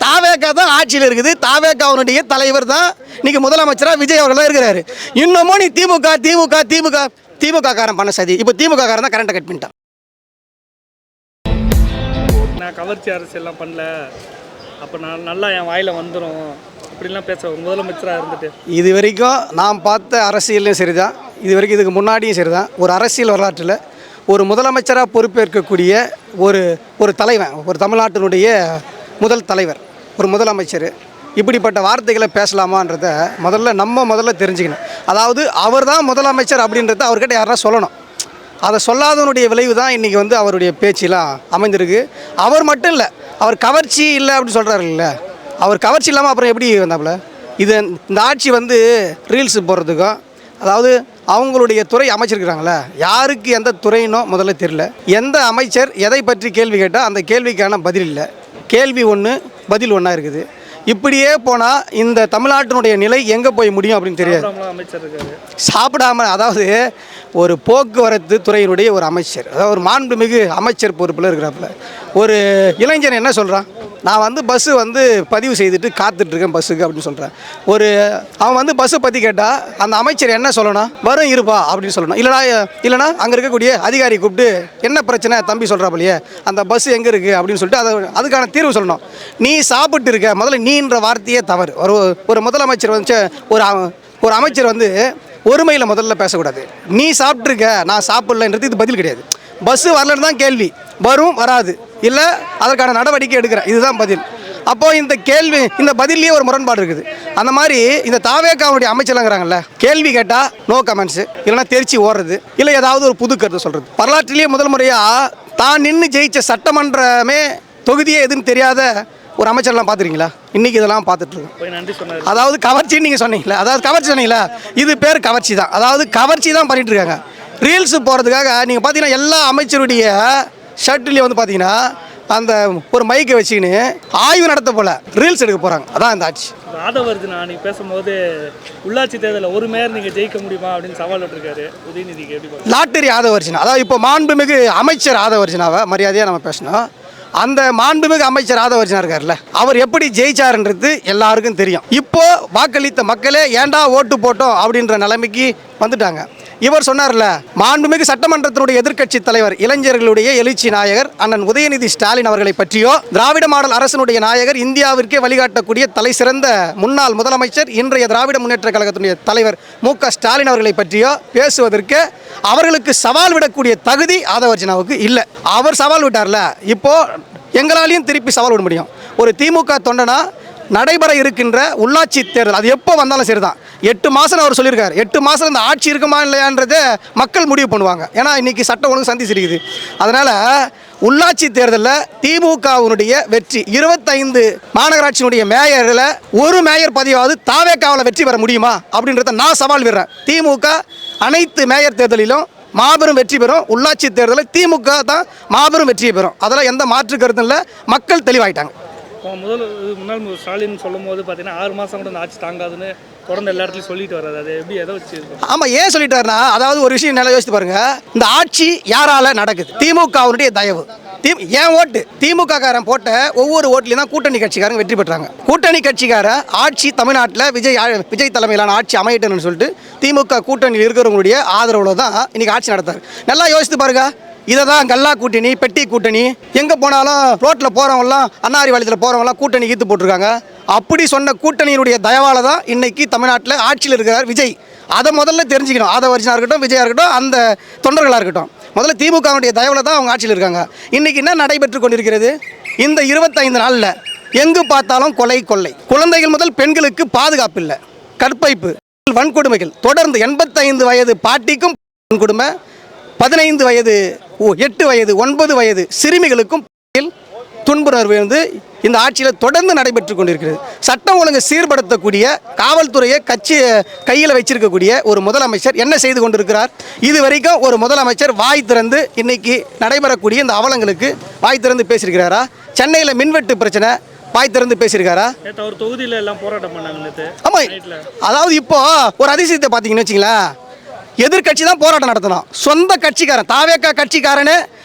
தாவேக்கா தான் ஆட்சியில் இருக்குது. தாவேக்காவுடைய தலைவர் தான் இன்னைக்கு முதலமைச்சராக விஜய் அவர்கள் தான் இருக்கிறாரு. இன்னமும் நீ திமுக திமுக திமுக திமுக காரன் பண்ண சதி. இப்போ திமுக காரன் தான் கரண்ட்டை கட் பண்ணிட்டான். நான் கவர்ச்சி அரசியல்லாம் பண்ணல, அப்போ நான் நல்லா என் வாயில் வந்துடும் அப்படின்லாம் பேச முதலமைச்சராக இருந்துட்டு இது வரைக்கும் நாம் பார்த்த அரசியலையும் சரி தான், இது வரைக்கும் இதுக்கு முன்னாடியும் சரி தான், ஒரு அரசியல் வரலாற்றில் ஒரு முதலமைச்சராக பொறுப்பேற்கக்கூடிய ஒரு தலைவன், ஒரு தமிழ்நாட்டினுடைய முதல் தலைவர், ஒரு முதலமைச்சர் இப்படிப்பட்ட வார்த்தைகளை பேசலாமான்றத முதல்ல தெரிஞ்சுக்கணும். அதாவது அவர் தான் முதலமைச்சர் அப்படின்றத அவர்கிட்ட யாரா சொல்லணும். அதை சொல்லாதவனுடைய விளைவு தான் இன்றைக்கி வந்து அவருடைய பேச்செலாம் அமைந்திருக்கு. அவர் மட்டும் இல்லை, அவர் கவர்ச்சி இல்லை அப்படின்னு சொல்கிறாரு இல்லை, அவர் கவர்ச்சி இல்லாமல் அப்புறம் எப்படி வந்தாப்புல? இந்த ஆட்சி வந்து ரீல்ஸு போடுறதுக்கும், அதாவது அவங்களுடைய துறை அமைச்சிருக்கிறாங்களே, யாருக்கு எந்த துறையினோ முதல்ல தெரியல. எந்த அமைச்சர் எதை பற்றி கேள்வி கேட்டால் அந்த கேள்விக்கான பதில் இல்லை. கேள்வி ஒன்று பதில் ஒன்றா இருக்குது. இப்படியே போனால் இந்த தமிழ்நாட்டினுடைய நிலை எங்கே போய் முடியும் அப்படின்னு தெரியாது. சாப்பிடாம, அதாவது ஒரு போக்குவரத்து துறையினுடைய ஒரு அமைச்சர், அதாவது ஒரு மாண்புமிகு அமைச்சர் பொறுப்பில் இருக்கிறாப்புல ஒரு இளைஞன் என்ன சொல்கிறான், நான் வந்து பஸ்ஸு வந்து பதிவு செய்துட்டு காத்துட்ருக்கேன் பஸ்ஸுக்கு அப்படின்னு சொல்கிறேன். அவன் வந்து பஸ்ஸை பற்றி கேட்டால் அந்த அமைச்சர் என்ன சொல்லணும், வரும் இருப்பா அப்படின்னு சொல்லணும். இல்லைனா அங்கே இருக்கக்கூடிய அதிகாரி கூப்பிட்டு என்ன பிரச்சனை தம்பி சொல்கிறாப்புலையே, அந்த பஸ் எங்கே இருக்குது அப்படின்னு சொல்லிட்டு அதுக்கான தீர்வு சொல்லணும். நீ சாப்பிட்டு இருக்க, முதல்ல நீன்ற வார்த்தையே தவறு. ஒரு முதலமைச்சர் வந்து ஒரு அமைச்சர் வந்து ஒருமையில் முதல்ல பேசக்கூடாது. நீ சாப்பிட்ருக்க நான் சாப்பிட்லன்றது இது பதில் கிடையாது. பஸ்ஸு வரலன்னு தான் கேள்வி, வரும் வராது இல்லை அதற்கான நடவடிக்கை எடுக்கிறேன், இதுதான் பதில். அப்போது இந்த பதிலே ஒரு முரண்பாடு இருக்குது. அந்த மாதிரி இந்த தாவேக்காவுடைய அமைச்சர்ங்கிறாங்கல்ல, கேள்வி கேட்டால் நோ கமெண்ட்ஸு, இல்லைனா தெரிச்சு ஓடுறது, இல்லை ஏதாவது ஒரு புது கருத்து சொல்கிறது. வரலாற்றிலேயே முதல் முறையாக தான் நின்று ஜெயித்த சட்டமன்றமே தொகுதியே எதுன்னு தெரியாத ஒரு அமைச்சர்லாம் பார்த்துருக்கீங்களா? இன்றைக்கி இதெல்லாம் பார்த்துட்ருக்கோம். அதாவது கவர்ச்சின்னு நீங்கள் சொன்னீங்களா, இது பேர் கவர்ச்சி தான். அதாவது கவர்ச்சி தான் பண்ணிகிட்டு இருக்காங்க. ரீல்ஸு போகிறதுக்காக நீங்கள் பார்த்தீங்கன்னா எல்லா அமைச்சருடைய ஷர்ட்லேயும் வந்து பார்த்தீங்கன்னா அந்த ஒரு மைக்கை வச்சுக்கின்னு ஆய்வு நடத்த போல ரீல்ஸ் எடுக்க போகிறாங்க. அதான் இந்த ஆட்சி. ஆதவர்ஜுனா நீங்கள் பேசும்போது உள்ளாட்சி தேர்தலில் ஒரு மேயர் நீங்கள் ஜெயிக்க முடியுமா அப்படின்னு சவால் விட்டுருக்காரு உதயநிதிக்கு. எப்படி லாட்டரி ஆதவர்ஜுனா, அதாவது இப்போ மாண்புமிகு அமைச்சர் ஆதவர்ஜுனாவை மரியாதையாக நம்ம பேசணும். அந்த மாண்புமிகு அமைச்சர் ஆதவர்ஜுனா இருக்கார்ல, அவர் எப்படி ஜெயிச்சாருன்றது எல்லாருக்கும் தெரியும். இப்போ வாக்களித்த மக்களே ஏண்டா ஓட்டு போட்டோம் அப்படின்ற நிலைமைக்கு வந்துட்டாங்க. இவர் சொன்னார்ல, மாண்புமிகு சட்டமன்றத்தினுடைய எதிர்க்கட்சி தலைவர், இளைஞர்களுடைய எழுச்சி நாயகர் அண்ணன் உதயநிதி ஸ்டாலின் அவர்களை பற்றியோ, திராவிட மாடல் அரசனுடைய நாயகர், இந்தியாவிற்கே வழிகாட்டக்கூடிய தலை சிறந்த முன்னாள் முதலமைச்சர், இன்றைய திராவிட முன்னேற்ற கழகத்தினுடைய தலைவர் மு.க. ஸ்டாலின் அவர்களை பற்றியோ பேசுவதற்கு அவர்களுக்கு சவால் விடக்கூடிய தகுதி ஆதவர்ஜுனாவுக்கு இல்லை. அவர் சவால் விட்டார்ல, இப்போ எங்களாலையும் திருப்பி சவால் விட முடியும். ஒரு திமுக தொண்டனா நடைபெற இருக்கின்ற உள்ளாட்சி தேர்தல் அது எப்போ வந்தாலும் சரி தான். 8 மாதம் அவர் சொல்லியிருக்காரு. 8 மாதம் இந்த ஆட்சி இருக்குமா இல்லையான்றதை மக்கள் முடிவு பண்ணுவாங்க. ஏன்னா இன்றைக்கி சட்டம் ஒழுங்கு சந்திச்சிருக்குது. அதனால் உள்ளாட்சி தேர்தலில் திமுகவினுடைய வெற்றி, 25 மாநகராட்சியினுடைய மேயரில் ஒரு மேயர் பதிவாவது தாவேக்காவில் வெற்றி பெற முடியுமா அப்படின்றத நான் சவால் விடுறேன். திமுக அனைத்து மேயர் தேர்தலிலும் மாபெரும் வெற்றி பெறும். உள்ளாட்சி தேர்தலில் திமுக தான் மாபெரும் வெற்றியை பெறும். அதெல்லாம் எந்த மாற்று கருத்தும் இல்லை. மக்கள் தெளிவாயிட்டாங்க. முன்னாள் ஸ்டாலின் சொல்லும் போது பார்த்தீங்கன்னா 6 மாதம் கூட இந்த ஆட்சி தாங்காதுன்னு தொடர்ந்து எல்லா இடத்துலையும் சொல்லிட்டு வர்றாரு. அது எப்படி எதை வச்சு? ஆமாம், ஏன் சொல்லிட்டாருன்னா, அதாவது ஒரு விஷயம் நல்லா யோசித்து பாருங்க, இந்த ஆட்சி யாரால நடக்குது? திமுகவுடைய தயவு. ஏன் ஓட்டு திமுக காரன் போட்ட ஒவ்வொரு ஓட்டுலையும் தான் கூட்டணி கட்சிக்காரங்க வெற்றி பெற்றாங்க. கூட்டணி கட்சிக்கார ஆட்சி தமிழ்நாட்டில் விஜய் தலைமையிலான ஆட்சி அமையட்டுன்னு சொல்லிட்டு திமுக கூட்டணியில் இருக்கிறவங்களுடைய ஆதரவுல தான் இன்னைக்கு ஆட்சி நடத்தாரு. நல்லா யோசித்து பாருங்க. இதை தான் கல்லா கூட்டணி, பெட்டி கூட்டணி, எங்கே போனாலும் ரோட்டில் போகிறவங்களாம், அன்னாரி வாலத்தில் போகிறவங்களாம் கூட்டணி ஈர்த்து போட்டிருக்காங்க. அப்படி சொன்ன கூட்டணியினுடைய தயவால் தான் இன்றைக்கி தமிழ்நாட்டில் ஆட்சியில் இருக்கிறார் விஜய். அதை முதல்ல தெரிஞ்சுக்கணும். ஆதவர்ஜுனா இருக்கட்டும், விஜயா இருக்கட்டும், அந்த தொண்டர்களாக இருக்கட்டும், முதல்ல திமுகவுடைய தயவில் தான் அவங்க ஆட்சியில் இருக்காங்க. இன்றைக்கி என்ன நடைபெற்று கொண்டிருக்கிறது? இந்த 25 நாளில் எங்கு பார்த்தாலும் கொலை, கொள்ளை, குழந்தைகள் முதல் பெண்களுக்கு பாதுகாப்பு இல்லை, கற்பழிப்பு, வன்கொடுமைகள் தொடர்ந்து. 85 வயது பாட்டிக்கும் வன்கொடுமை, 15 வயது, 8 வயது, 9 வயது சிறுமிகளுக்கும் துன்புணர்வு வந்து இந்த ஆட்சியில் தொடர்ந்து நடைபெற்று கொண்டிருக்கிறது. சட்டம் ஒழுங்கு சீர்படுத்தக்கூடிய காவல்துறையை கையில் வச்சிருக்கக்கூடிய ஒரு முதலமைச்சர் என்ன செய்து கொண்டிருக்கிறார்? இது வரைக்கும் ஒரு முதலமைச்சர் வாய் திறந்து இன்னைக்கு நடைபெறக்கூடிய இந்த அவலங்களுக்கு வாய் திறந்து பேசியிருக்கிறாரா? சென்னையில் மின்வெட்டு பிரச்சனை வாய் திறந்து பேசியிருக்காரா? ஒரு தொகுதியில் எல்லாம் போராட்டம் பண்ணாங்க. ஆமாம், அதாவது இப்போ ஒரு அதிசயத்தை பார்த்தீங்கன்னு வச்சிங்களேன், எதிர்கட்சி தான் போராட்டம் நடத்தணும். சொந்த கட்சிக்காரன் தாவேக்கா கட்சிக்காரனே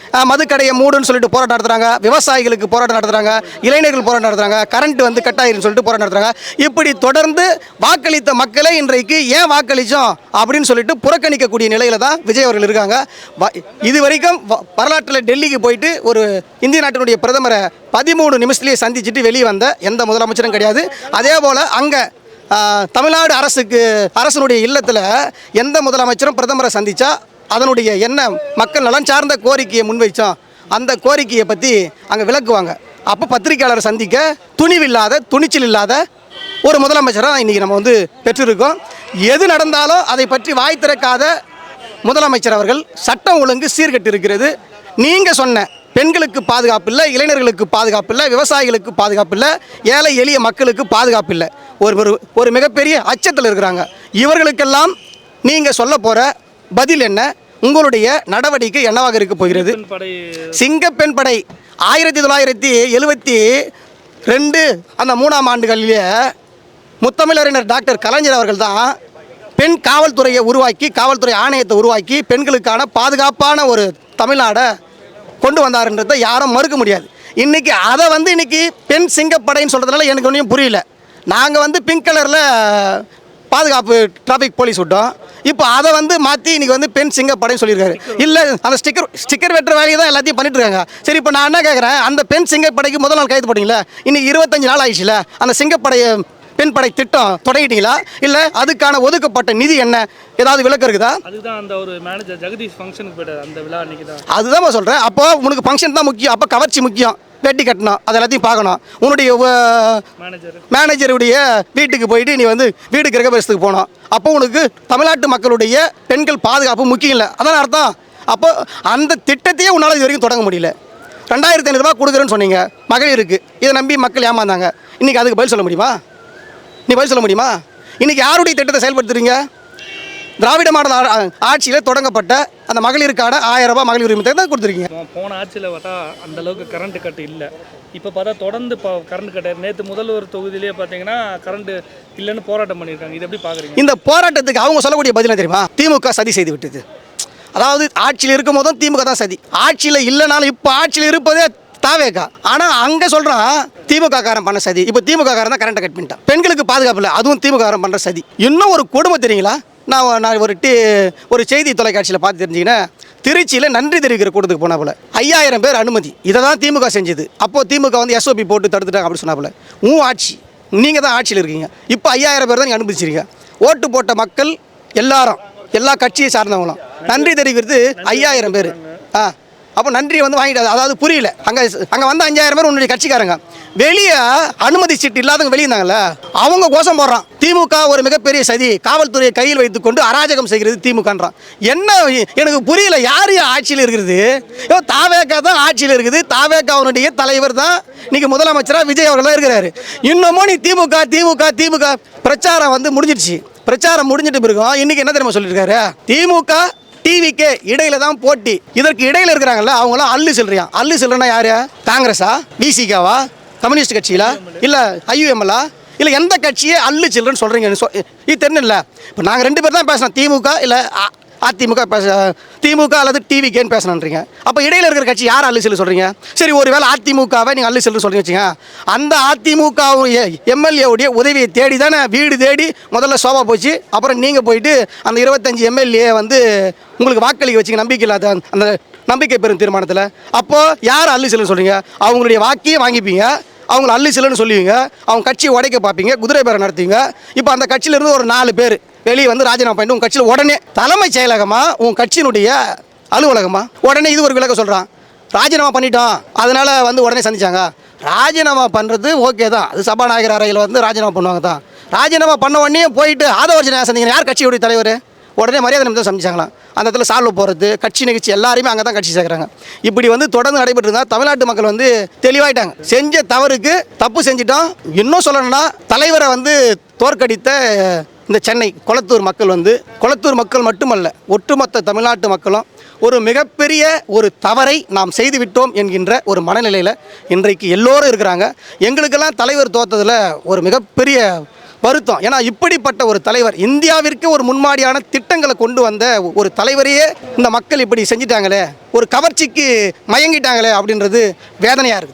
மதுக்கடையை மூடுன்னு சொல்லிட்டு போராட்டம் நடத்துகிறாங்க, விவசாயிகளுக்கு போராட்டம் நடத்துகிறாங்க, இளைஞர்கள் போராட்டம் நடத்துகிறாங்க, கரண்ட் வந்து கட் ஆயிருன்னு சொல்லிட்டு போராட்டம் நடத்துகிறாங்க. இப்படி தொடர்ந்து வாக்களித்த மக்களை இன்றைக்கு ஏன் வாக்களித்தோம் அப்படின்னு சொல்லிட்டு புறக்கணிக்கக்கூடிய நிலையில் தான் விஜய் அவர்கள் இருக்காங்க. இது வரைக்கும் வரலாற்றில் டெல்லிக்கு போயிட்டு ஒரு இந்திய நாட்டினுடைய பிரதமரை 13 நிமிஷத்துலேயே சந்திச்சுட்டு வெளியே வந்த எந்த முதலமைச்சரும் கிடையாது. அதே போல் அங்கே தமிழ்நாடு அரசனுடைய இல்லத்தில் எந்த முதலமைச்சரும் பிரதமரை சந்தித்தா அதனுடைய என்ன மக்கள் நலன் சார்ந்த கோரிக்கையை முன்வைச்சோம் அந்த கோரிக்கையை பற்றி அங்கே விளக்குவாங்க. அப்போ பத்திரிகையாளரை சந்திக்க துணிச்சல் இல்லாத ஒரு முதலமைச்சராக இன்றைக்கி நம்ம வந்து பெற்றிருக்கோம். எது நடந்தாலும் அதை பற்றி வாய் திறக்காத முதலமைச்சர் அவர்கள் சட்டம் ஒழுங்கு சீர்கட்டு இருக்கிறது. நீங்கள் சொன்ன பெண்களுக்கு பாதுகாப்பு இல்லை, இளைஞர்களுக்கு பாதுகாப்பு இல்லை, விவசாயிகளுக்கு பாதுகாப்பு இல்லை, ஏழை எளிய மக்களுக்கு பாதுகாப்பு இல்லை. ஒரு மிகப்பெரிய அச்சத்தில் இருக்கிறாங்க. இவர்களுக்கெல்லாம் நீங்கள் சொல்ல போகிற பதில் என்ன? உங்களுடைய நடவடிக்கை என்னவாக இருக்க போகிறது? சிங்கப்பெண் படை 1972 அந்த 3ஆம் ஆண்டுகளிலே முத்தமிழறிஞர் டாக்டர் கலைஞர் அவர்கள் தான் பெண் காவல்துறையை உருவாக்கி, காவல்துறை ஆணையத்தை உருவாக்கி பெண்களுக்கான பாதுகாப்பான ஒரு தமிழ்நாடை கொண்டு வந்தாருன்றதை யாரும் மறுக்க முடியாது. இன்றைக்கி அதை வந்து இன்றைக்கி பெண் சிங்கப்படைன்னு சொல்கிறதுனால எனக்கு ஒன்றும் புரியல. நாங்கள் வந்து பிங்க் கலரில் பாதுகாப்பு டிராஃபிக் போலீஸ் விட்டோம், இப்போ அதை வந்து மாற்றி இன்றைக்கி வந்து பெண் சிங்கப்படைன்னு சொல்லியிருக்காரு. இல்லை, அந்த ஸ்டிக்கர் வெட்டுற வேலையை தான் எல்லாத்தையும் பண்ணிட்டு இருக்காங்க. சரி, இப்போ நான் என்ன கேட்குறேன், அந்த பெண் சிங்கப்படைக்கு முதல் நாள் கைது போட்டிங்களே, இன்னைக்கு 25 நாள் ஆயிடுச்சுல, அந்த சிங்கப்படையை பெண் படை திட்டம் தொடங்கிட்டீங்களா? இல்லை அதுக்கான ஒதுக்கப்பட்ட நிதி என்ன, ஏதாவது விளக்கம் இருக்குதா? அதுதான் அந்த ஒரு மேனேஜர் ஜெகதீஷ் ஃபங்க்ஷனுக்கு போய்ட்டார், அந்த விழா அன்றைக்கி தான். அதுதான் நான் சொல்கிறேன். அப்போ உனக்கு ஃபங்க்ஷன் தான் முக்கியம், அப்போ கவர்ச்சி முக்கியம், வெட்டி கட்டணும், அது எல்லாத்தையும் பார்க்கணும். உன்னுடைய மேனேஜருடைய வீட்டுக்கு போயிட்டு நீ வந்து வீடு கிரகபரிசத்துக்கு போனோம், அப்போ உனக்கு தமிழ்நாட்டு மக்களுடைய பெண்கள் பாதுகாப்பு முக்கியம் இல்லை, அதான் அர்த்தம். அப்போ அந்த திட்டத்தையே உன்னால் இது வரைக்கும் தொடங்க முடியல. 2500 ரூபா கொடுக்குறேன்னு சொன்னீங்க மகளிருக்கு, இதை நம்பி மக்கள் ஏமாந்தாங்க. இன்றைக்கி அதுக்கு பதில் சொல்ல முடியுமா? நீ பதில் சொல்ல முடியுமா? இன்றைக்கி யாருடைய திட்டத்தை செயல்படுத்துறீங்க? திராவிட மாடல் ஆட்சியில் தொடங்கப்பட்ட அந்த மகளிருக்கான 1000 ரூபாய் மகளிர் உரிமை தான் கொடுத்துருக்கீங்க. போன ஆட்சியில் பார்த்தா அந்தளவுக்கு கரண்ட் கட்டு இல்லை. இப்போ பார்த்தா தொடர்ந்து கரண்ட் கட்டு. நேற்று முதல்வர் தொகுதியிலே பார்த்தீங்கன்னா கரண்ட் இல்லைன்னு போராட்டம் பண்ணியிருக்காங்க. இது எப்படி பார்க்குறீங்க? இந்த போராட்டத்துக்கு அவங்க சொல்லக்கூடிய பதில் தெரியுமா? திமுக சதி செய்து விட்டது. அதாவது ஆட்சியில் இருக்கும் போதும் திமுக தான் சதி, ஆட்சியில் இல்லைனாலும் இப்போ ஆட்சியில் இருப்பதே தாவேக்கா. ஆனால் அங்கே சொல்கிறான் திமுக காரன் பண்ண சதி, இப்போ திமுக காரன் தான் கரண்ட்டை கட் பண்ணிட்டான். பெண்களுக்கு பாதுகாப்பு இல்லை, அதுவும் திமுக காரன் பண்ணுற சதி. இன்னும் ஒரு கொடுமை தெரியுங்களா? நான் ஒரு செய்தி தொலைக்காட்சியில் பார்த்து தெரிஞ்சிங்கன்னா, திருச்சியில் நன்றி தெரிவிக்கிற கூட்டத்துக்கு போனாப்புல 5000 பேர் அனுமதி, இதை தான் திமுக செஞ்சது. அப்போது திமுக வந்து SOP போட்டு தடுத்துட்டாங்க அப்படின்னு சொன்னாப்புல. ஆட்சி, நீங்கள் தான் ஆட்சியில் இருக்கீங்க, இப்போ 5000 பேர் தான் நீங்கள் அனுமதிச்சிருக்கீங்க. ஓட்டு போட்ட மக்கள் எல்லாரும், எல்லா கட்சியை சார்ந்தவங்களும் நன்றி தெரிவிக்கிறது 5000 பேர். அப்போ நன்றி வந்து வாங்கிட்டு, அதாவது புரியல. அங்கே வந்து 5000 பேர் உன்னுடைய கட்சிக்காரங்க, வெளியே அனுமதி சீட்டு இல்லாதவங்க வெளியே இருந்தாங்கல்ல, அவங்க கோஷம் போடுறான் திமுக ஒரு மிகப்பெரிய சதி, காவல்துறையை கையில் வைத்துக்கொண்டு அராஜகம் செய்கிறது திமுகன்றான். என்ன எனக்கு புரியல, யார் ஆட்சியில் இருக்கிறது? தாவேக்கா தான் ஆட்சியில் இருக்குது, தாவேக்காவுடைய தலைவர் தான் இன்னைக்கு முதலமைச்சராக விஜய் அவர்கள் தான் இருக்கிறாரு. இன்னமும் நீ திமுக திமுக திமுக பிரச்சாரம் வந்து முடிஞ்சிடுச்சு. பிரச்சாரம் முடிஞ்சிட்டு பிறகும் இன்னைக்கு என்ன தெரியுமா சொல்லியிருக்காரு? திமுக டிவிக்கே இடையில தான் போட்டி. இதற்கு இடையில இருக்கிறாங்கல்ல, அவங்களாம் அள்ளு சில்லறையான். அள்ளு சில்லறனா யாரு? காங்கிரஸா, பிசிகாவா, கம்யூனிஸ்ட் கட்சியிலா, இல்லை IUMLா, இல்லை எந்த கட்சியே அள்ளு சில்லறன்னு சொல்கிறீங்க? இது தெரியல. இப்போ நாங்கள் 2 பேர் தான் பேசணும், திமுக இல்லை அதிமுக திமுக அல்லது டிவிக்கேன்னு பேசணுன்றீங்க. அப்போ இடையில இருக்கிற கட்சி யார் அள்ளு சில்லு சொல்கிறீங்க? சரி, ஒரு வேளை அதிமுகவை நீங்கள் அள்ளு சில்லு சொல்கிறீங்க வச்சுங்க, அந்த அதிமுக MLAவுடைய உதவியை தேடி தானே வீடு தேடி முதல்ல சோபா போச்சு. அப்புறம் நீங்கள் போயிட்டு அந்த 25 MLA வந்து உங்களுக்கு வாக்களிக்க வச்சுங்க, நம்பிக்கை இல்லாத அந்த நம்பிக்கை பெறும் தீர்மானத்தில். அப்போது யார் அள்ளு சில்லுன்னு சொல்கிறீங்க? அவங்களுடைய வாக்கியை வாங்கிப்பீங்க, அவங்கள அள்ளு சில்லுன்னு சொல்லுவீங்க, அவங்க கட்சியை உடைக்க பார்ப்பீங்க, குதிரை பேரை நடத்துவீங்க. இப்போ அந்த கட்சியிலேருந்து ஒரு 4 பேர் வெளியே வந்து ராஜினாமா பண்ணிட்டு உங்கள் கட்சியில் உடனே தலைமைச் செயலகமா உங்கள் கட்சியினுடைய அலுவலகமா உடனே இது ஒரு விளக்கம் சொல்கிறான், ராஜினாமா பண்ணிட்டோம் அதனால் வந்து உடனே சந்திச்சாங்க. ராஜினாமா பண்ணுறது ஓகே தான், அது சபாநாயகர் அறையில் வந்து ராஜினாமா பண்ணுவாங்க தான். ராஜினாமா பண்ண உடனே போயிட்டு ஆதவர்ஜனை சந்திங்க, யார் கட்சியுடைய தலைவர்? உடனே மரியாதை நிமிடம் சந்திச்சாங்களாம். அந்த இடத்துல சால்வ் போகிறது, கட்சி நிகழ்ச்சி எல்லாருமே அங்கே தான் கட்சி சேர்க்குறாங்க. இப்படி வந்து தொடர்ந்து நடைபெற்று இருந்தால் தமிழ்நாட்டு மக்கள் வந்து தெளிவாயிட்டாங்க. செஞ்ச தவறுக்கு தப்பு செஞ்சிட்டோம். இன்னும் சொல்லணும்னா தலைவரை வந்து தோற்கடித்த இந்த சென்னை கொளத்தூர் மக்கள் வந்து, கொளத்தூர் மக்கள் மட்டுமல்ல ஒட்டுமொத்த தமிழ்நாட்டு மக்களும் ஒரு மிகப்பெரிய ஒரு தவறை நாம் செய்துவிட்டோம் என்கின்ற ஒரு மனநிலையில் இன்றைக்கு எல்லோரும் இருக்கிறாங்க. எங்களுக்கெல்லாம் தலைவர் தோற்றதில் ஒரு மிகப்பெரிய வருத்தம். ஏன்னா இப்படிப்பட்ட ஒரு தலைவர், இந்தியாவிற்கு ஒரு முன்மாதிரியான திட்டங்களை கொண்டு வந்த ஒரு தலைவரையே இந்த மக்கள் இப்படி செஞ்சிட்டாங்களே, ஒரு கவர்ச்சிக்கு மயங்கிட்டாங்களே அப்படின்றது வேதனையாக இருக்குது.